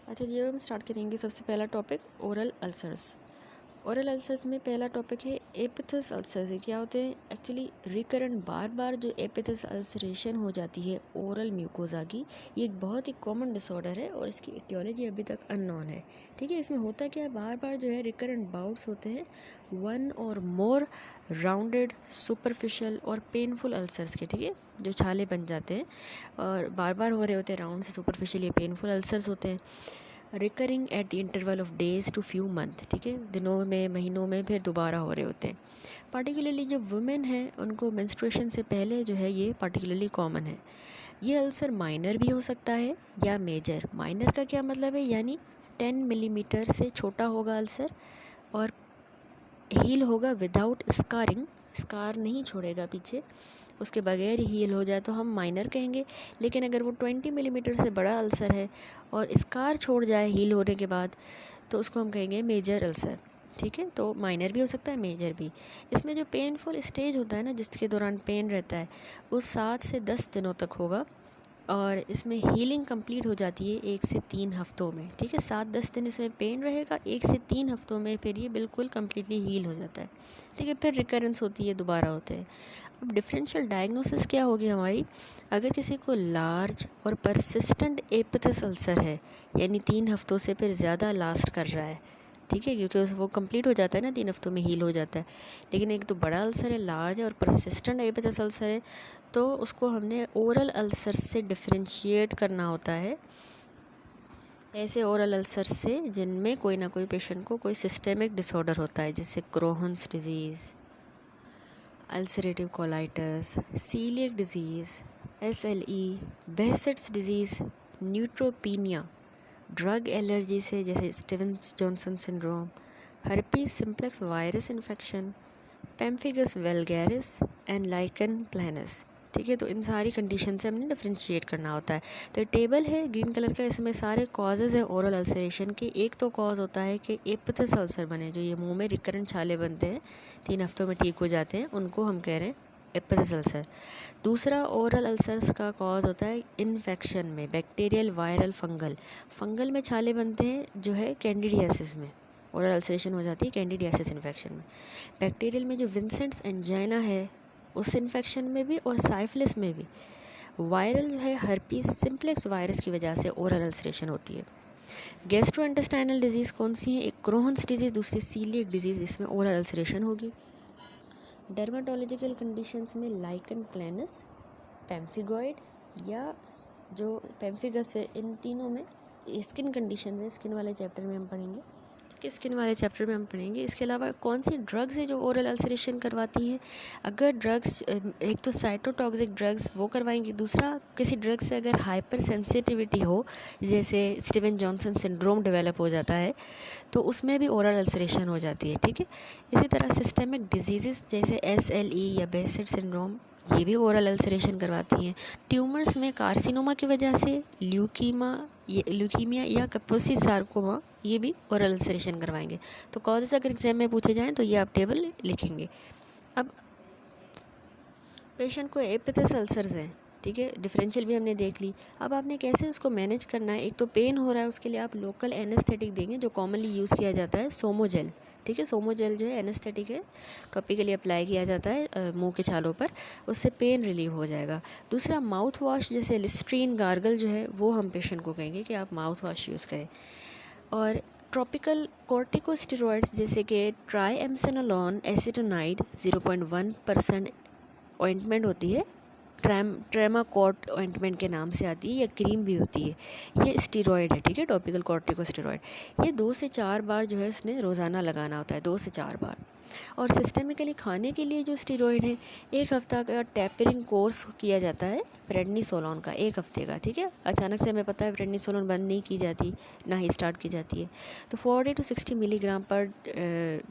अच्छा जी, अब हम स्टार्ट करेंगे सबसे पहला topic oral ulcers. Oral ulcers में पहला टॉपिक है एपिथस अल्सर्स। ये क्या होते हैं? एक्चुअली रिकरेंट बार बार जो एपिथस अल्सरेशन हो जाती है ओरल म्यूकोजा की, ये एक बहुत ही कॉमन डिसऑर्डर है और इसकी एटियोलॉजी अभी तक अननोन है। ठीक है, इसमें होता क्या है, बार बार जो है रिकरेंट बाउट्स होते हैं वन और मोर राउंडेड सुपरफिशियल और पेनफुल अल्सर्स के। ठीक है, जो छाले बन जाते हैं और बार बार हो रहे होते हैं, राउंड से सुपरफिशियल ये पेनफुल अल्सर्स होते हैं, recurring at the interval of days to few month. ठीक है, दिनों में महीनों में फिर दोबारा हो रहे होते हैं। पार्टिकुलरली जो वुमेन हैं उनको मेंस्ट्रुएशन से पहले जो है ये पार्टिकुलरली कॉमन है। ये अल्सर माइनर भी हो सकता है या मेजर। माइनर का क्या मतलब है, यानी 10 मिलीमीटर से छोटा होगा अल्सर और हील होगा विदाउट स्कारिंग, स्कार नहीं छोड़ेगा पीछे, उसके बगैर हील हो जाए तो हम माइनर कहेंगे। लेकिन अगर वो 20 मिलीमीटर से बड़ा अल्सर है और स्कार छोड़ जाए हील होने के बाद तो उसको हम कहेंगे मेजर अल्सर। ठीक है, तो माइनर भी हो सकता है, मेजर भी। इसमें जो पेनफुल स्टेज होता है ना, जिसके दौरान पेन रहता है, वो 7 से 10 दिनों तक होगा और इसमें हीलिंग कंप्लीट हो जाती है 1 से 3 हफ्तों में। ठीक है, 7-10 दिन इसमें पेन रहेगा, 1 से 3 हफ्तों में फिर ये बिल्कुल कम्प्लीटली हील हो जाता है। ठीक है, फिर रिकरेंस होती है, दोबारा होते हैं। अब डिफरेंशियल डायग्नोसिस क्या होगी हमारी? अगर किसी को लार्ज और परसिस्टेंट एपिथस अल्सर है, यानी 3 हफ्तों से फिर ज़्यादा लास्ट कर रहा है, ठीक है, क्योंकि वो कंप्लीट हो जाता है ना, 3 हफ्तों में हील हो जाता है। लेकिन एक तो बड़ा अल्सर है, लार्ज है और परसिस्टेंट एपिथस अल्सर है, तो उसको हमने ओरल अल्सर से डिफरेंशिएट करना होता है, ऐसे ओरल अल्सर से जिनमें कोई ना कोई पेशेंट को कोई सिस्टेमिक डिसऑर्डर होता है, जैसे Crohn's disease, ulcerative colitis, coeliac disease, SLE, Behcet's disease, neutropenia, drug allergy से जैसे Stevens Johnson syndrome, herpes simplex virus infection, pemphigus vulgaris and lichen planus. ठीक है, तो इन सारी कंडीशन से हमने डिफ्रेंशिएट करना होता है। तो ये टेबल है ग्रीन कलर का, इसमें सारे कॉजेज़ हैं ओरल अल्सरेशन के। एक तो कॉज होता है कि एपिथस अल्सर बने, जो ये मुंह में रिकरेंट छाले बनते हैं, 3 हफ्तों में ठीक हो जाते हैं, उनको हम कह रहे हैं एपिथस अल्सर। दूसरा ओरल अल्सर्स का कॉज होता है इन्फेक्शन में, बैक्टीरियल, वायरल, फंगल। फंगल में छाले बनते हैं जो है कैंडिडियासिस में, ओरल अल्सरेशन हो जाती है कैंडिडियासिस इन्फेक्शन में। बैक्टीरियल में जो विंसेंट्स एंजाइना है उस इन्फेक्शन में भी और साइफिलिस में भी। वायरल जो है हर्पीस सिम्प्लेक्स वायरस की वजह से ओरल अल्सरेशन होती है। गैस्ट्रोइंटेस्टाइनल डिजीज़ कौन सी है? एक क्रोहन्स डिजीज़, दूसरी सीलियक डिजीज़, इसमें ओरल अल्सरेशन होगी। डर्माटोलॉजिकल कंडीशंस में लाइकन प्लानस, पेम्फिगॉइड या जो पेम्फिगस है, इन तीनों में स्किन कंडीशन है, स्किन वाले चैप्टर में हम पढ़ेंगे। ठीक है, स्किन वाले चैप्टर में हम पढ़ेंगे। इसके अलावा कौन सी ड्रग्स है जो ओरल अल्सरेशन करवाती हैं? अगर ड्रग्स, एक तो साइटोटॉक्सिक ड्रग्स वो करवाएंगी, दूसरा किसी ड्रग से अगर हाइपर सेंसिटिविटी हो, जैसे स्टीवन जॉनसन सिंड्रोम डेवलप हो जाता है, तो उसमें भी ओरल अल्सरेशन हो जाती है। ठीक है, इसी तरह सिस्टेमिक डिजीज़ जैसे SLE या बेसेट सिंड्रोम, ये भी ओरल अल्सरेशन करवाती हैं। ट्यूमर्स में कार्सिनोमा की वजह से, ल्यूकीमिया या कपोसी सार्कोमा, ये भी ओरल अल्सरेशन करवाएंगे। तो कॉजेस अगर एग्जाम में पूछे जाएं तो ये आप टेबल लिखेंगे। अब पेशेंट को एपिथस अल्सर्स हैं, ठीक है, डिफरेंशियल भी हमने देख ली। अब आपने कैसे उसको मैनेज करना है? एक तो पेन हो रहा है, उसके लिए आप लोकल एनेस्थेटिक देंगे जो कॉमनली यूज़ किया जाता है, सोमोजेल। ठीक है, सोमोजेल जो है एनेस्थेटिक है, टॉपिकली अप्लाई किया जाता है मुंह के छालों पर, उससे पेन रिलीव हो जाएगा। दूसरा माउथ वॉश जैसे लिस्ट्रीन, गार्गल जो है वो हम पेशेंट को कहेंगे कि आप माउथ वॉश यूज़ करें। और ट्रॉपिकल कॉर्टिकोस्टेरॉइड्स जैसे कि ट्राइएम्सेनोलोन एसीटोनाइड 0.1% ऑइंटमेंट होती है, ट्रेमाकोट ऑइंटमेंट के नाम से आती है, या क्रीम भी होती है, ये स्टीरॉयड है। ठीक है, टॉपिकल कॉर्टिकोस्टेरॉइड, ये 2 से 4 बार जो है उसने रोज़ाना लगाना होता है, 2 से 4 बार। और सिस्टेमिकली खाने के लिए जो स्टीरॉयड है, 1 हफ्ता का टेपरिंग कोर्स किया जाता है प्रेडनिसोलोन का, 1 हफ्ते का। ठीक है, अचानक से हमें पता है प्रेडनिसोलोन बंद नहीं की जाती, ना ही स्टार्ट की जाती है। तो 40 to 60 मिलीग्राम पर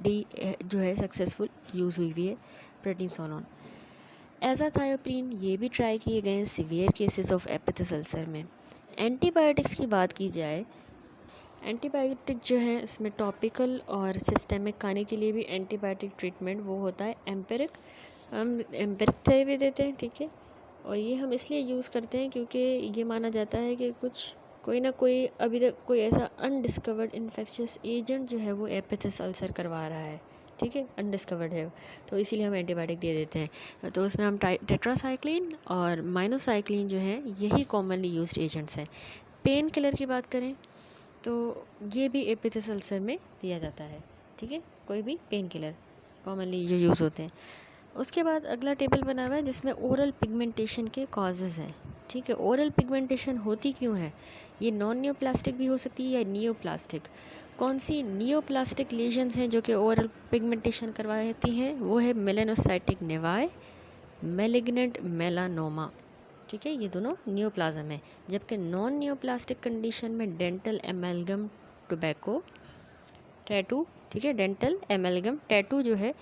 डी जो है सक्सेसफुल यूज़ हुई है प्रेडनिसोलोन। एज़ाथायोप्रीन, ये भी ट्राई किए गए हैं सीवियर केसेस ऑफ एपिथस अल्सर में। एंटीबायोटिक्स की बात की जाए, एंटीबायोटिक जो है इसमें टॉपिकल और सिस्टेमिक खाने के लिए भी एंटीबायोटिक ट्रीटमेंट वो होता है एम्पेरिक, हम एम्पेरिक थेरेपी देते हैं। ठीक है, और ये हम इसलिए यूज़ करते हैं क्योंकि ये माना जाता है कि कुछ कोई ना कोई अभी तक कोई ऐसा अनडिस्कवर्ड इन्फेक्शियस एजेंट जो है वो एपिथस अल्सर करवा रहा है, ठीक है, अनडिस्कवर्ड है, तो इसीलिए हम एंटीबायोटिक दे देते हैं। तो उसमें हम टेट्रासाइक्लिन और माइनोसाइक्लिन जो है यही कॉमनली यूज्ड एजेंट्स हैं। पेन किलर की बात करें तो ये भी एपिथस अल्सर में दिया जाता है, ठीक है, कोई भी पेन किलर कॉमनली जो यूज़ होते हैं। उसके बाद अगला टेबल बना हुआ है जिसमें ओरल पिगमेंटेशन के कॉजेज़ हैं, ठीक है। ओरल पिगमेंटेशन होती क्यों है? ये नॉन नियोप्लास्टिक भी हो सकती है या नियोप्लास्टिक। कौन सी नियोप्लास्टिक लीजन्स हैं जो कि ओरल पिगमेंटेशन करवाती हैं? वो है मेलानोसाइटिक नेवाई, मैलिग्नेंट मेलानोमा, ठीक है, ये दोनों नियोप्लाज्म है। जबकि नॉन नियोप्लास्टिक कंडीशन में डेंटल एमेलगम टोबैको टैटू, ठीक है, डेंटल एमेलगम टैटू जो है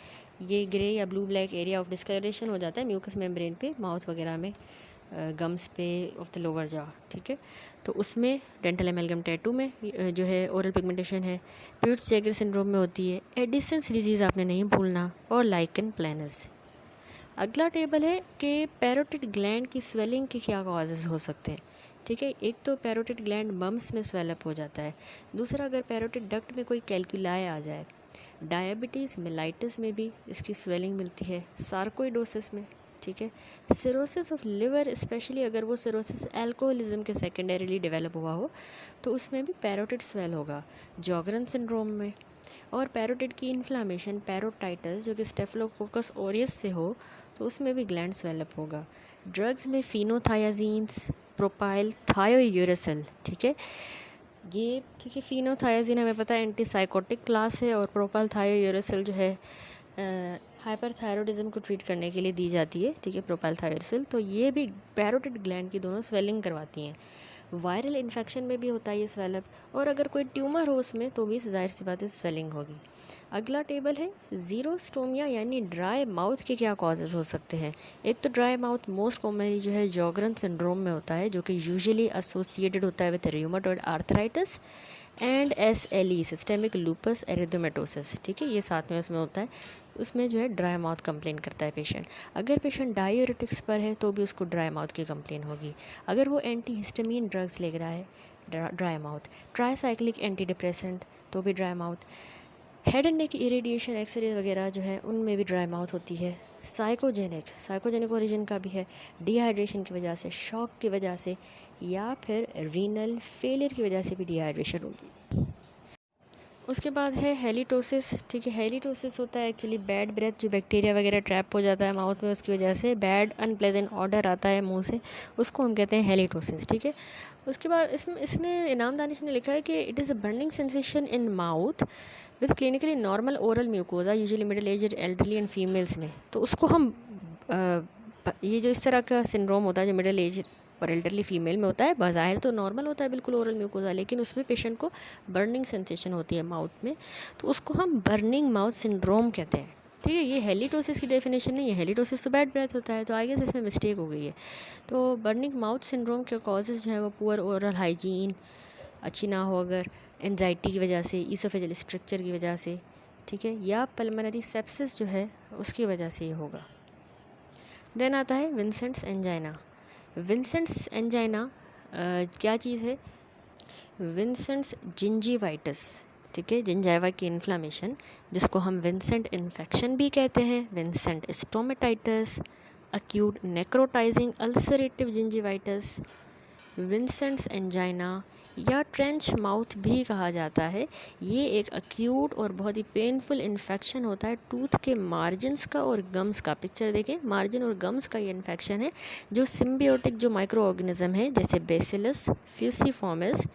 ये ग्रे या blue black area of discolouration हो जाता है म्यूकस मेम्ब्रेन पे, माउथ वगैरह में, गम्स पे ऑफ द लोअर जॉ, ठीक है। तो उसमें डेंटल एमेलगम टैटू में जो है ओरल पिगमेंटेशन है। प्यूट्स जैगर सिंड्रोम में होती है। एडिसन्स डिजीज़ आपने नहीं भूलना, और लाइकन प्लैनस। अगला टेबल है कि पैरोटिड ग्लैंड की स्वेलिंग के क्या कॉजेज़ हो सकते हैं, ठीक है। एक तो पैरोटिड ग्लैंड बम्स में स्वेलअप हो जाता है। दूसरा, अगर पैरोटिड डक्ट में कोई कैल्कुलाई आ जाए। डायबिटीज़ मेलाइटिस में भी इसकी स्वेलिंग मिलती है। सार्कोइडोसिस में, ठीक है। सिरोसिस ऑफ लिवर, स्पेशली अगर वो सिरोसिस अल्कोहलिज्म के सेकेंडरीली डेवलप हुआ हो तो उसमें भी पैरोटिड स्वेल होगा। जॉगरन सिंड्रोम में। और पैरोटिड की इन्फ्लामेशन पैरोटाइटिस जो कि स्टेफिलोकोकस ऑरियस से हो तो उसमें भी ग्लैंड स्वेलअप होगा। ड्रग्स में फिनोथायाजीन्स, प्रोपाइल थायोयूरेसिल, ठीक है, ये, ठीक है। फिनोथायाजीन हमें पता है एंटीसाइकोटिक क्लास है, और प्रोपाइल थायोयूरेसिल जो है हाइपरथायरॉयडिज्म को ट्रीट करने के लिए दी जाती है, ठीक है, प्रोपाइल थायोयूरेसिल। तो ये भी पैरोटिड ग्लैंड की दोनों स्वेलिंग करवाती हैं। वायरल इन्फेक्शन में भी होता है ये स्वेलअप, और अगर कोई ट्यूमर हो उसमें तो भी जाहिर सी बात है स्वेलिंग होगी। अगला टेबल है जीरोस्टोमिया यानी ड्राई माउथ के क्या कॉजेज़ हो सकते हैं। एक तो ड्राई माउथ मोस्ट कॉमनली जो है जॉगरन सिंड्रोम में होता है, जो कि यूजुअली एसोसिएटेड होता है with rheumatoid arthritis and SLE systemic lupus erythematosus, ठीक है, ये साथ में उसमें होता है। उसमें जो है ड्राई माउथ कंप्लेन करता है पेशेंट। अगर पेशेंट डायूरेटिक्स पर है तो भी उसको ड्राई माउथ की कंप्लेन होगी। अगर वो एंटीहिस्टामिन ड्रग्स ले रहा है, dry mouth. Tricyclic antidepressant तो भी dry mouth. Head and neck irradiation X-ray वगैरह जो है उनमें भी ड्राई माउथ होती है। साइकोजेनिक ओरिजिन का भी है, डिहाइड्रेशन की वजह से, शॉक की वजह से, या फिर रीनल फेलियर की वजह से भी डिहाइड्रेशन होगी। उसके बाद है हेलिटोसिस, ठीक है। हेलिटोसिस होता है एक्चुअली बैड ब्रेथ, जो बैक्टीरिया वगैरह ट्रैप हो जाता है माउथ में, उसकी वजह से बैड अनप्लेजेंट ऑडर आता है मुंह से, उसको हम कहते हैं हेलिटोसिस, ठीक है। उसके बाद इसने इनाम दानिश ने लिखा है कि it is a burning sensation in mouth with clinically normal oral mucosa usually middle age elderly and females में। तो उसको हम ये जो इस तरह का सिंड्रोम होता है जो मिडिल एज और एल्डरली फीमेल में होता है, बाज़ाहिर तो नॉर्मल होता है बिल्कुल ओरल म्यूकोजा, लेकिन उसमें पेशेंट को बर्निंग सेंसेशन होती है माउथ में, तो उसको हम बर्निंग माउथ सिंड्रोम कहते हैं, ठीक है। ये हेलिटोसिस की डेफिनेशन नहीं है, हेलिटोसिस तो बैड ब्रेथ होता है, तो आई गेस इसमें मिस्टेक हो गई है। तो बर्निंग माउथ सिंड्रोम के कॉजेज़ जो है वो पुअर ओरल हाइजीन अच्छी ना हो, अगर एंजाइटी की वजह से, ईसोफेजियल स्ट्रक्चर की वजह से, ठीक है, या पल्मोनरी सेप्सिस जो है उसकी वजह से ये होगा। देन आता है विंसेंट्स एंजाइना। विंसेंट्स एंजाइना क्या चीज़ है? विंसेंट्स जिंजीवाइटिस, ठीक है, जिंजाइवा की इन्फ्लामेशन, जिसको हम विंसेंट इन्फेक्शन भी कहते हैं, Vincent stomatitis, acute necrotising ulcerative gingivitis, Vincent's angina या ट्रेंच माउथ भी कहा जाता है। ये एक अक्यूट और बहुत ही पेनफुल इन्फेक्शन होता है टूथ के मार्जिन्स का और गम्स का। पिक्चर देखें, मार्जिन और गम्स का ये इन्फेक्शन है, जो सिम्बियोटिक जो माइक्रो ऑर्गेनिज्म है जैसे बेसिलस फ्यूसिफॉर्मिस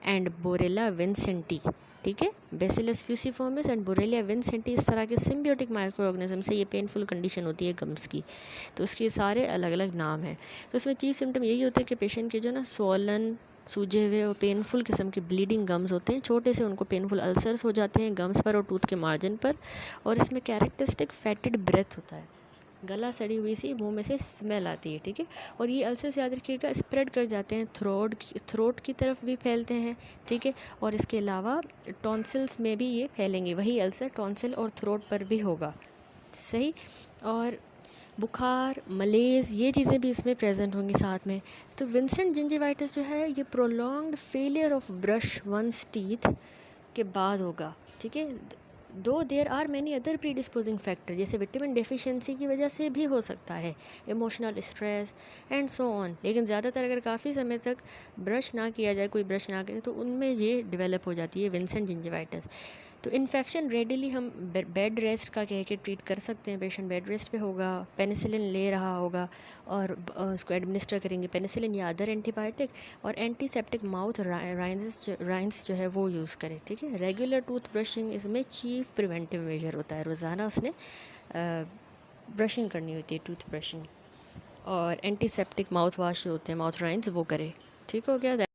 एंड बोरेला विंसेंटी, ठीक है, बेसिलस फ्यूसिफॉर्मिस एंड बोरेलिया विंसेंटी, इस तरह के सिम्बियोटिक माइक्रो ऑर्गेनिज्म से ये पेनफुल कंडीशन होती है गम्स की। तो उसके सारे अलग अलग नाम हैं। तो उसमें चीफ सिम्टम यही होते हैं कि पेशेंट के जो ना स्वॉलन, सूजे हुए और पेनफुल किस्म के ब्लीडिंग गम्स होते हैं, छोटे से उनको पेनफुल अल्सर्स हो जाते हैं गम्स पर और टूथ के मार्जिन पर, और इसमें कैरेक्टरिस्टिक फैटेड ब्रेथ होता है, गला सड़ी हुई सी मुंह में से स्मेल आती है, ठीक है। और ये अल्सर्स याद रखिएगा स्प्रेड कर जाते हैं, थ्रोट की तरफ भी फैलते हैं, ठीक है। और इसके अलावा टॉन्सिल्स में भी ये फैलेंगे, वही अल्सर टॉन्सिल और थ्रोट पर भी होगा, सही। और बुखार, मलेज, ये चीज़ें भी इसमें प्रेजेंट होंगी साथ में। तो विंसेंट जिंजिवाइटिस जो है ये prolonged failure of brush once teeth के बाद होगा, ठीक है। Though there are many other predisposing factor, जैसे विटामिन डेफिशिएंसी की वजह से भी हो सकता है, emotional stress and so on. लेकिन ज़्यादातर अगर काफ़ी समय तक ब्रश ना किया जाए, कोई ब्रश ना करे, तो उनमें ये डेवलप हो जाती है विंसेंट जिंजिवाइटिस। तो इन्फेक्शन रेडिली हम बेड रेस्ट का कह के ट्रीट कर सकते हैं। पेशेंट बेड रेस्ट पे होगा, पेनिसिलिन ले रहा होगा और उसको एडमिनिस्टर करेंगे पेनिसिलिन या अदर एंटीबायोटिक, और एंटीसेप्टिक माउथ राइंस जो है वो यूज़ करें, ठीक है। रेगुलर टूथ ब्रशिंग इसमें चीफ प्रिवेंटिव मेजर होता है। रोज़ाना उसने ब्रशिंग करनी होती है, टूथ ब्रशिंग, और एंटीसेप्टिक माउथ वाश जो होते हैं, माउथ राइंस, वो करे। ठीक हो गया।